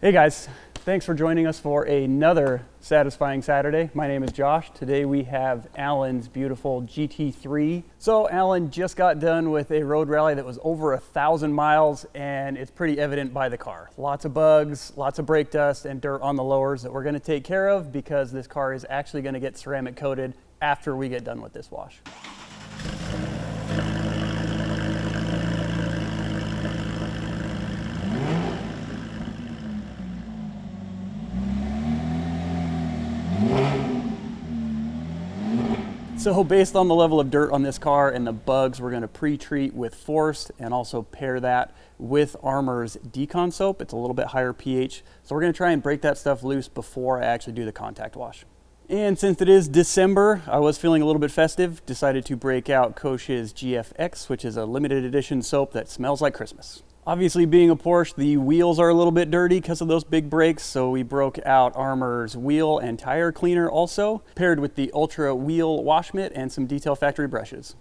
Hey guys, thanks for joining us for another satisfying Saturday. My name is Josh. Today we have Alan's beautiful GT3. So Alan just got done with a road rally that was over 1,000 miles, and it's pretty evident by the car. Lots of bugs, lots of brake dust and dirt on the lowers that we're going to take care of because this car is actually going to get ceramic coated after we get done with this wash. So based on the level of dirt on this car and the bugs, we're going to pre-treat with Forced and also pair that with Armor's Decon soap. It's a little bit higher pH. So we're going to try and break that stuff loose before I actually do the contact wash. And since it is December, I was feeling a little bit festive, decided to break out Kosh's GFX, which is a limited edition soap that smells like Christmas. Obviously, being a Porsche, the wheels are a little bit dirty because of those big brakes, so we broke out Armor's wheel and tire cleaner also, paired with the Ultra wheel wash mitt and some Detail Factory brushes.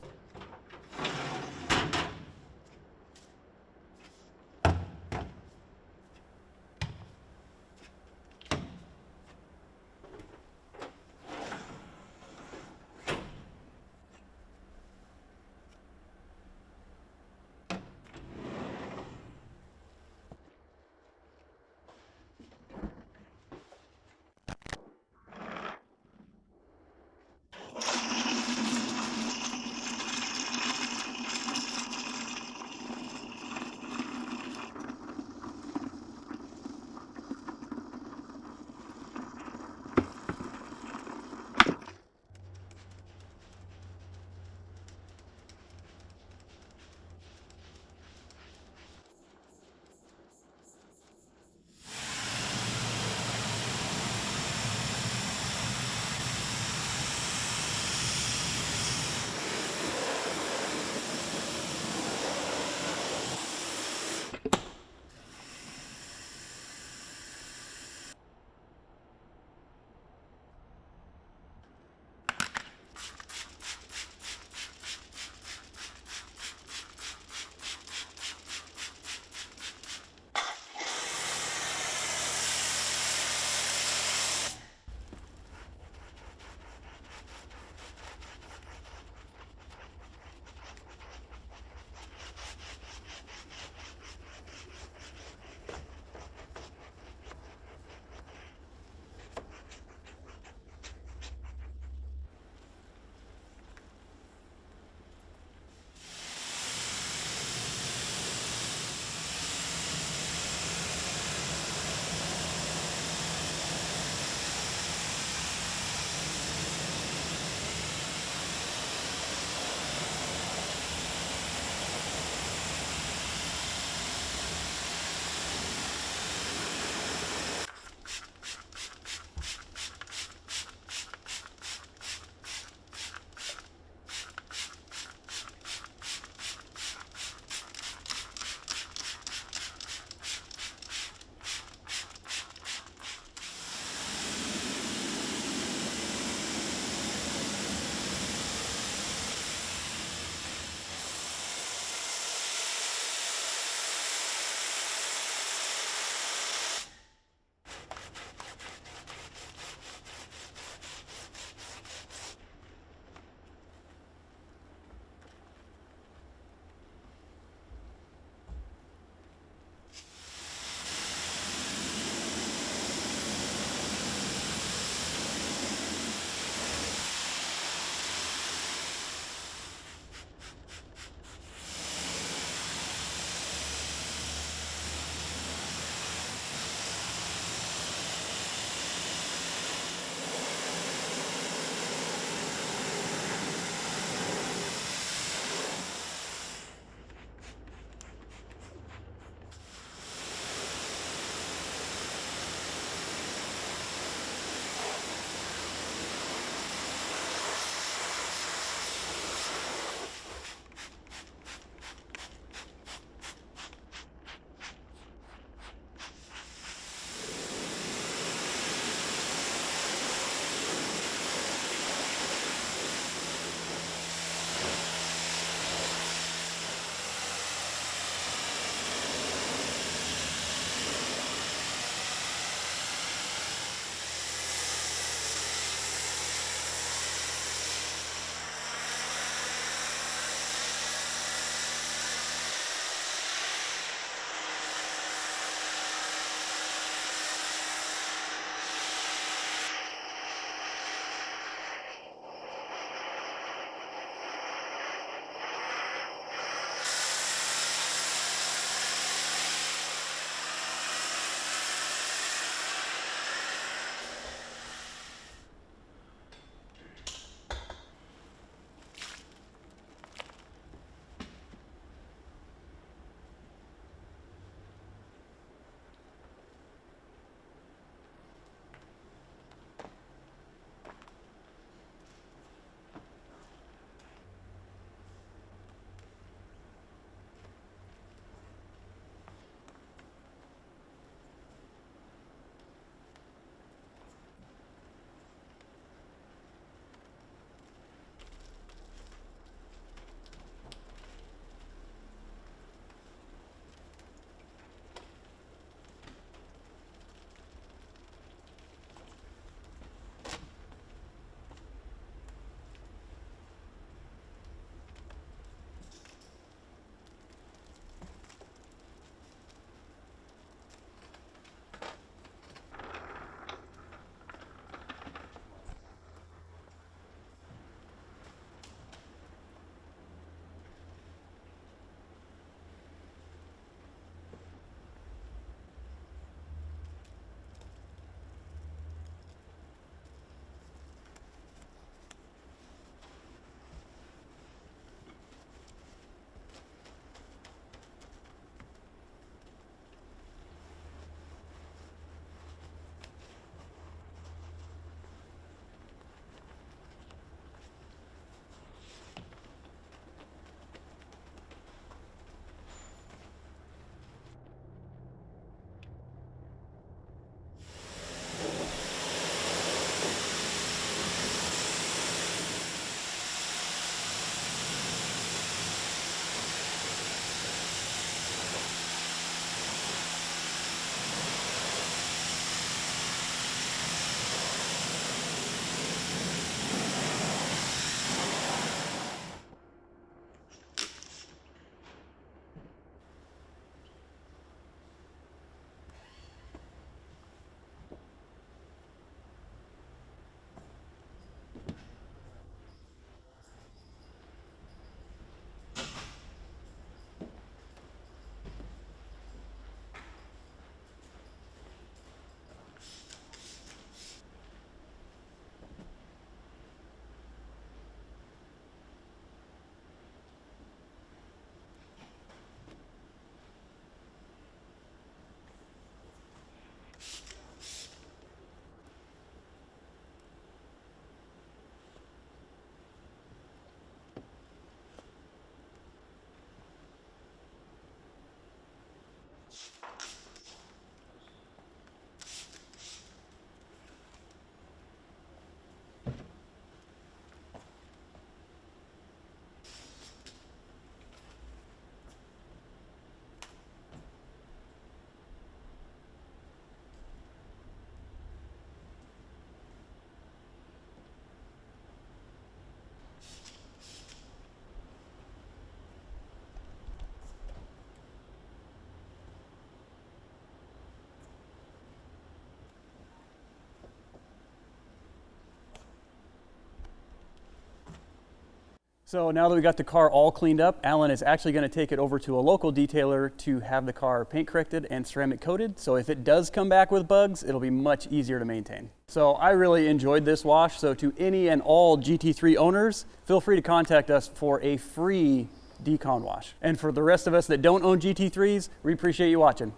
So now that we got the car all cleaned up, Alan is actually going to take it over to a local detailer to have the car paint corrected and ceramic coated. So if it does come back with bugs, it'll be much easier to maintain. So I really enjoyed this wash. So to any and all GT3 owners, feel free to contact us for a free decon wash. And for the rest of us that don't own GT3s, we appreciate you watching.